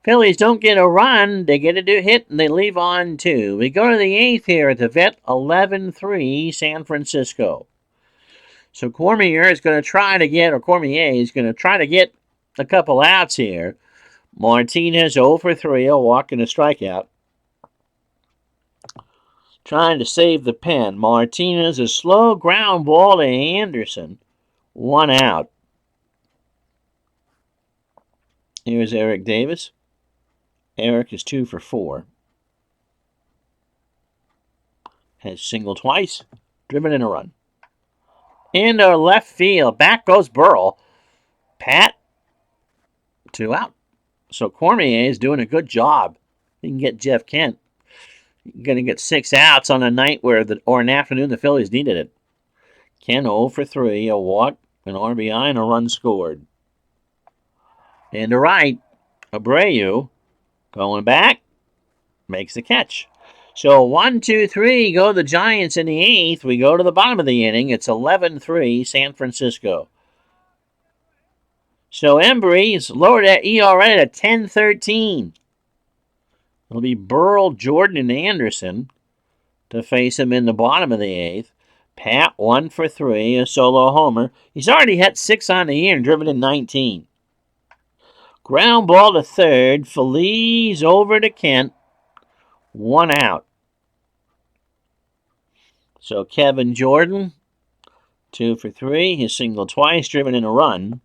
Phillies don't get a run. They get a hit and they leave on 2. We go to the 8th here at the vet. 11-3 San Francisco. So Cormier is going to try to get, or Cormier is going to try to get a couple outs here. Martinez 0 for 3, a walk and a strikeout. Trying to save the pen. Martinez, a slow ground ball to Anderson. 1 out. Here's Eric Davis. Eric is 2 for 4. Has singled twice. Driven in a run. Into left field. Back goes Burrell. Pat. 2 out. So Cormier is doing a good job. He can get Jeff Kent. Going to get 6 outs on a night or an afternoon the Phillies needed it. Kent 0 for 3, a walk, an RBI, and a run scored. And to right, Abreu going back, makes the catch. So 1, 2, 3 go the Giants in the 8th. We go to the bottom of the inning. It's 11-3 San Francisco. So Embry's lowered that ERA to 10-13. It'll be Burrell, Jordan, and Anderson to face him in the bottom of the 8th. Pat 1 for 3, a solo homer. He's already hit 6 on the year and driven in 19. Ground ball to third. Feliz over to Kent. 1 out. So Kevin Jordan, 2 for 3. He's singled twice, driven in a run.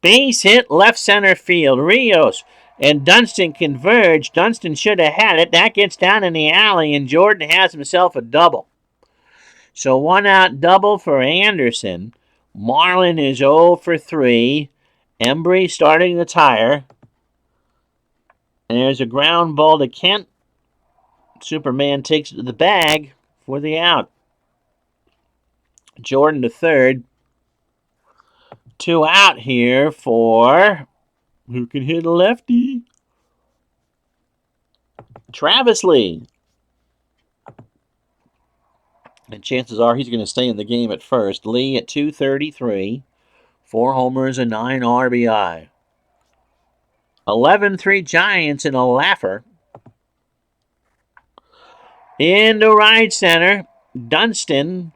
Base hit left center field. Rios and Dunston converge. Dunston should have had it. That gets down in the alley, and Jordan has himself a double. So 1 out double for Anderson. Marlin is 0 for 3. Embry starting the tire. And there's a ground ball to Kent. Superman takes it to the bag for the out. Jordan to third. 2 out here for who can hit a lefty? Travis Lee. And chances are he's going to stay in the game at first. Lee at 233. 4 homers and 9 RBI. 11-3 Giants in a laugher. Into right center. Dunston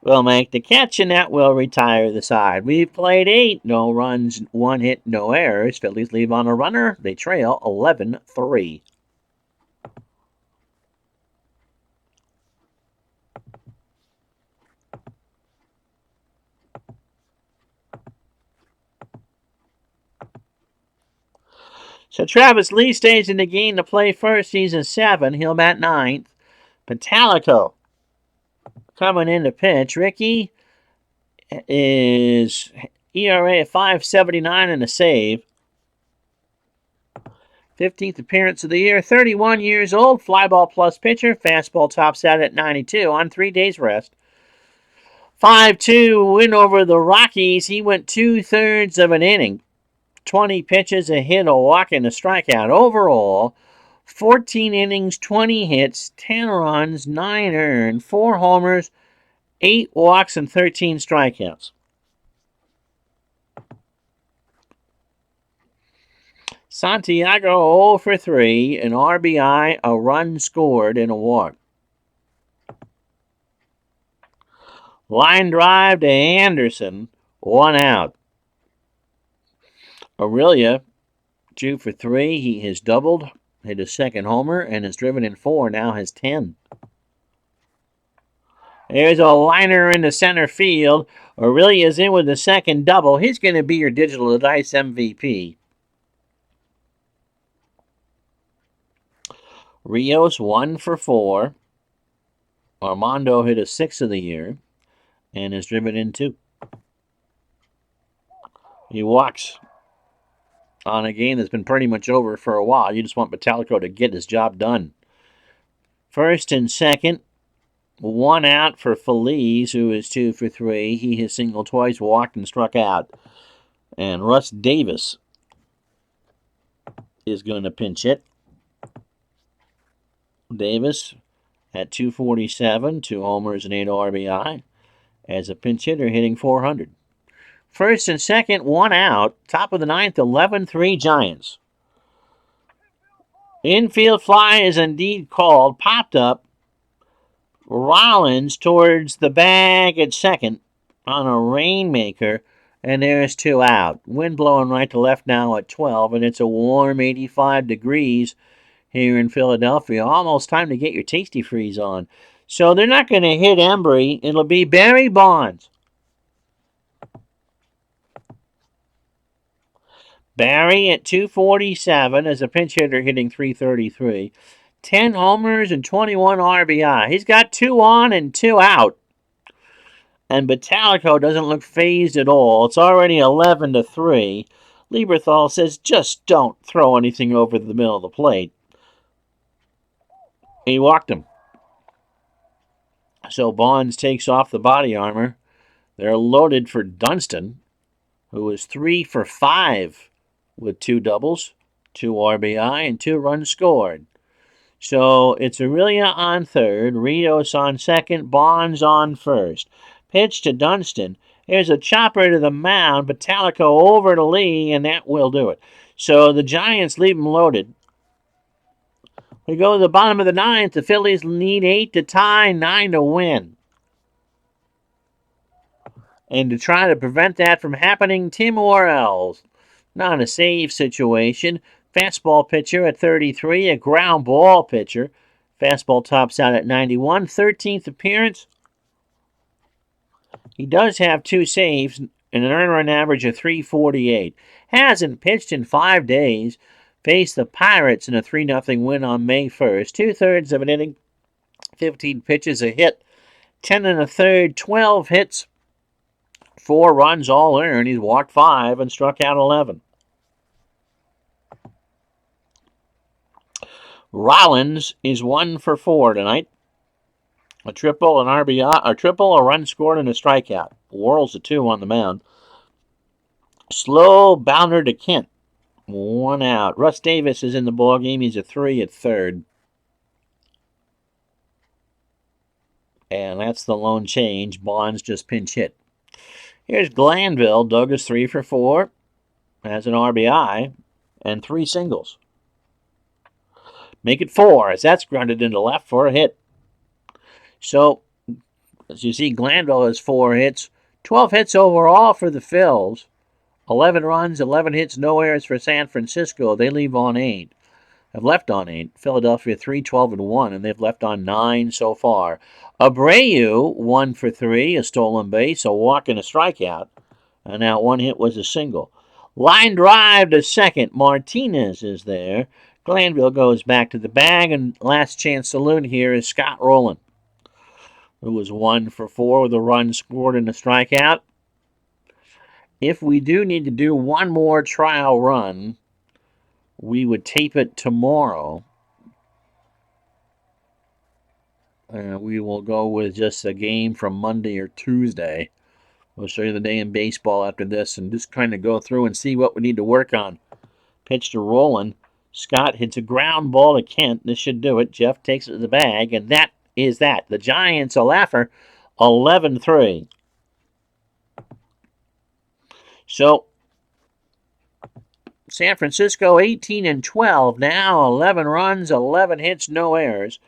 will make the catch, and that will retire the side. We've played 8. No runs, 1 hit, no errors. Phillies leave on a runner. They trail 11-3. So Travis Lee stays in the game to play first. He's a 7. He'll bat 9th. Patalico coming in to pitch. Ricky is ERA at 5.79 and a save. 15th appearance of the year. 31 years old. Flyball plus pitcher. Fastball tops out at 92 on 3 days rest. 5-2 win over the Rockies. He went 2/3 of an inning. 20 pitches, a hit, a walk, and a strikeout. Overall, 14 innings, 20 hits, 10 runs, 9 earned, 4 homers, 8 walks, and 13 strikeouts. Santiago 0 for 3, an RBI, a run scored, and a walk. Line drive to Anderson, 1 out. Aurelia 2 for 3. He has doubled, hit his second homer, and has driven in 4. Now has 10. There's a liner into center field. Aurelia's in with the second double. He's going to be your Digital Dice MVP. Rios 1 for 4. Armando hit a 6 of the year and has driven in 2. He walks on a game that's been pretty much over for a while. You just want Patalico to get his job done. First and second, 1 out for Feliz, who is 2 for 3. He has singled twice, walked, and struck out. And Russ Davis is going to pinch hit. Davis at 247, 2 homers and 8 RBI. As a pinch hitter, hitting 400. First and second, 1 out. Top of the 9th, 11-3 Giants. Infield fly is indeed called. Popped up. Rollins towards the bag at second on a rainmaker. And there's 2 out. Wind blowing right to left now at 12. And it's a warm 85 degrees here in Philadelphia. Almost time to get your Tasty Freeze on. So they're not going to hit Embry. It'll be Barry Bonds. Barry at 247 as a pinch hitter hitting 333. 10 homers and 21 RBI. He's got 2 on and 2 out. And Patalico doesn't look phased at all. It's already 11-3. Lieberthal says, just don't throw anything over the middle of the plate. He walked him. So Bonds takes off the body armor. They're loaded for Dunston, who is 3 for 5 with 2 doubles, 2 RBI, and 2 runs scored. So it's Aurelia on third, Rios on second, Bonds on first. Pitch to Dunston. There's a chopper to the mound, Patalico over to Lee, and that will do it. So the Giants leave them loaded. We go to the bottom of the 9th. The Phillies need 8 to tie, 9 to win. And to try to prevent that from happening, Tim Worrells. Not a save situation. Fastball pitcher at 33, a ground ball pitcher. Fastball tops out at 91. 13th appearance. He does have 2 saves and an earned run average of 348. Hasn't pitched in 5 days. Faced the Pirates in a 3-0 win on May 1st. 2/3 of an inning, 15 pitches, a hit, 10 1/3, 12 hits, 4 runs all earned. He's walked 5 and struck out 11. Rollins is 1 for 4 tonight. A triple, an RBI, a triple, a run scored, and a strikeout. Worrells a 2 on the mound. Slow bounder to Kent. 1 out. Russ Davis is in the ballgame. He's a 3 at third. And that's the lone change. Bonds just pinch hit. Here's Glanville. Doug is 3 for 4. Has an RBI and 3 singles. Make it 4 as that's grounded into left for a hit. So, as you see, Glanville has 4 hits. 12 hits overall for the Phils. 11 runs, 11 hits, no errors for San Francisco. They leave on 8. Have left on 8. Philadelphia 3, 12, and 1, and they've left on 9 so far. Abreu 1 for 3, a stolen base, a walk, and a strikeout. And now 1 hit was a single. Line drive to second. Martinez is there. Glanville goes back to the bag, and last chance saloon here is Scott Rowland, who was 1 for 4 with a run scored and a strikeout. If we do need to do one more trial run, we would tape it tomorrow. We will go with just a game from Monday or Tuesday. We'll show you the day in baseball after this and just kind of go through and see what we need to work on. Pitch to Rowland. Scott hits a ground ball to Kent. This should do it. Jeff takes it to the bag, and that is that. The Giants, a laugher, 11-3. So, San Francisco 18-12 now, 11 runs, 11 hits, no errors.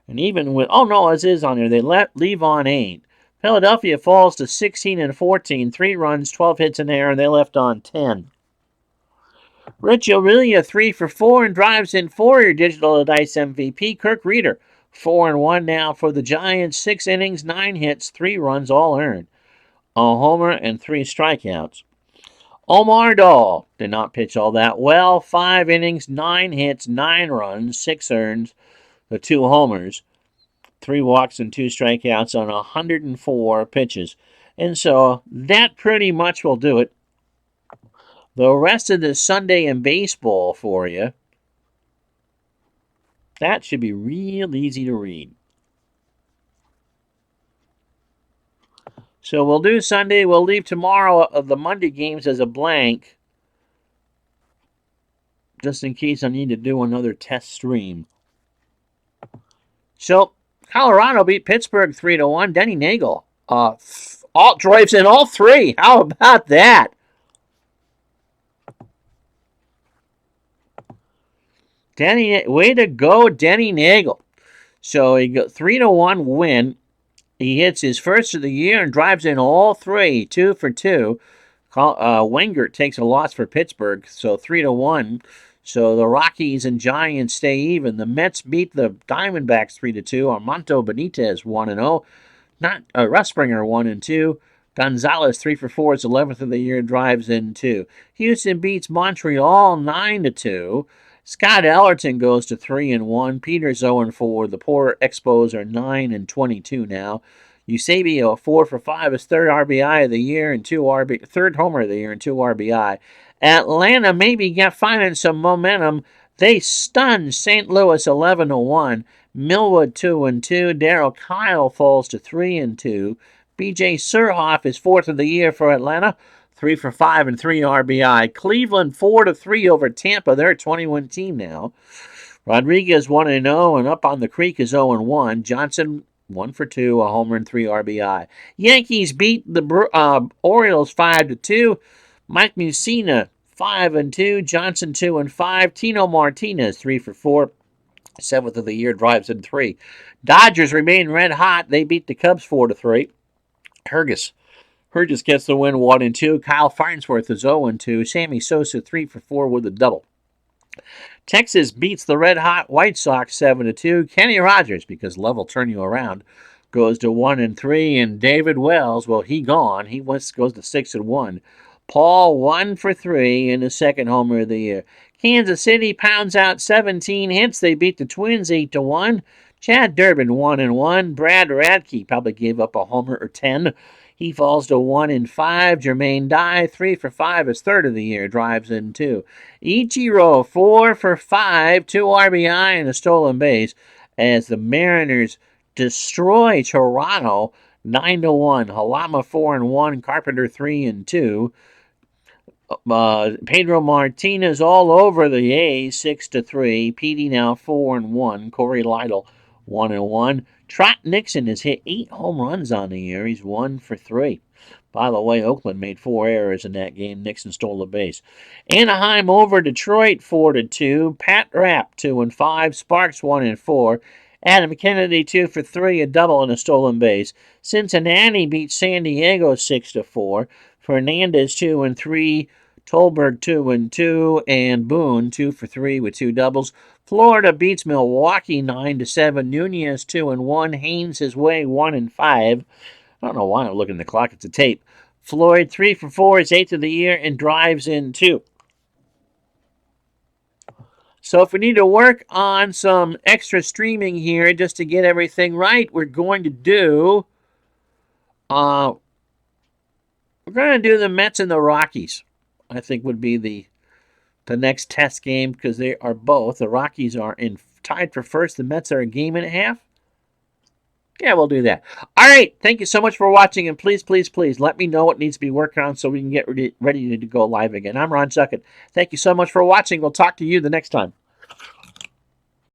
And even with, oh no, it is on there. They leave on 8. Philadelphia falls to 16-14, 3 runs, 12 hits in error, and they left on 10. Rich Aurelia 3 for 4 and drives in 4. Your digital dice MVP. Kirk Reeder 4-1 now for the Giants. 6 innings, 9 hits, 3 runs, all earned. A homer and 3 strikeouts. Omar Dahl did not pitch all that well. 5 innings, 9 hits, 9 runs, 6 earned, the 2 homers, 3 walks and 2 strikeouts on 104 pitches. And so that pretty much will do it. The rest of this Sunday in baseball for you, that should be real easy to read. So we'll do Sunday. We'll leave tomorrow of the Monday games as a blank, just in case I need to do another test stream. So Colorado beat Pittsburgh 3-1. Denny Nagel drives in all 3. How about that? Denny, way to go, Denny Nagel. So he got 3-1 win. He hits his first of the year and drives in all 3, 2 for 2. Wengert takes a loss for Pittsburgh, so 3-1. So the Rockies and Giants stay even. The Mets beat the Diamondbacks 3-2. Armando Benitez 1-0. Russ Springer 1-2. Gonzalez 3 for 4. His 11th of the year, drives in 2. Houston beats Montreal 9-2. Scott Ellerton goes to 3-1. Peters 0-4. The poor Expos are 9-22 now. Eusebio 4 for 5, his 3rd RBI of the year and 3rd homer of the year and 2 RBI. Atlanta maybe finding some momentum. They stunned St. Louis 11-1. Millwood 2-2. Darryl Kyle falls to 3-2. B.J. Surhoff is 4th of the year for Atlanta. 3 for 5 and 3 RBI. Cleveland 4-3 over Tampa. They're a 21 team now. Rodriguez 1-0 and up on the creek is 0-1. Johnson 1 for 2, a homer and 3 RBI. Yankees beat the Orioles 5-2. Mike Mussina 5-2. Johnson 2-5. Tino Martinez 3 for 4. 7th of the year, drives in 3. Dodgers remain red hot. They beat the Cubs 4-3. Herges gets the win 1-2. Kyle Farnsworth is 0-2. Sammy Sosa 3 for 4 with a double. Texas beats the red-hot White Sox 7-2. Kenny Rogers, because love will turn you around, goes to 1-3. And David Wells, well, he gone. He goes to 6-1. Paul 1 for 3 in the 2nd homer of the year. Kansas City pounds out 17 hits. They beat the Twins 8-1. Chad Durbin 1-1. Brad Radke probably gave up a homer or 10. He falls to 1-5. Jermaine Dye 3 for 5, his 3rd of the year, drives in 2. Ichiro 4 for 5, 2 RBI and a stolen base as the Mariners destroy Toronto 9-1. Halama 4-1. Carpenter 3-2. Pedro Martinez all over the A's 6-3. Petey now 4-1. Corey Lytle 1-1. Trot Nixon has hit 8 home runs on the year. He's 1 for 3. By the way, Oakland made 4 errors in that game. Nixon stole a base. Anaheim over Detroit 4-2. Pat Rapp 2-5. Sparks 1-4. Adam Kennedy 2 for 3, a double and a stolen base. Cincinnati beat San Diego 6-4. Fernandez 2-3. Tolberg 2-2, and Boone 2 for 3 with 2 doubles. Florida beats Milwaukee 9-7. Nunez 2-1. Haynes his way 1-5. I don't know why I'm looking at the clock. It's a tape. Floyd, 3 for 4, his 8th of the year, and drives in 2. So if we need to work on some extra streaming here just to get everything right, we're going to do the Mets and the Rockies. I think would be the next test game because they are both. The Rockies are tied for first. The Mets are a game and a half. Yeah, we'll do that. All right. Thank you so much for watching, and please, please, please let me know what needs to be worked on so we can get ready to go live again. I'm Ron Zuckett. Thank you so much for watching. We'll talk to you the next time.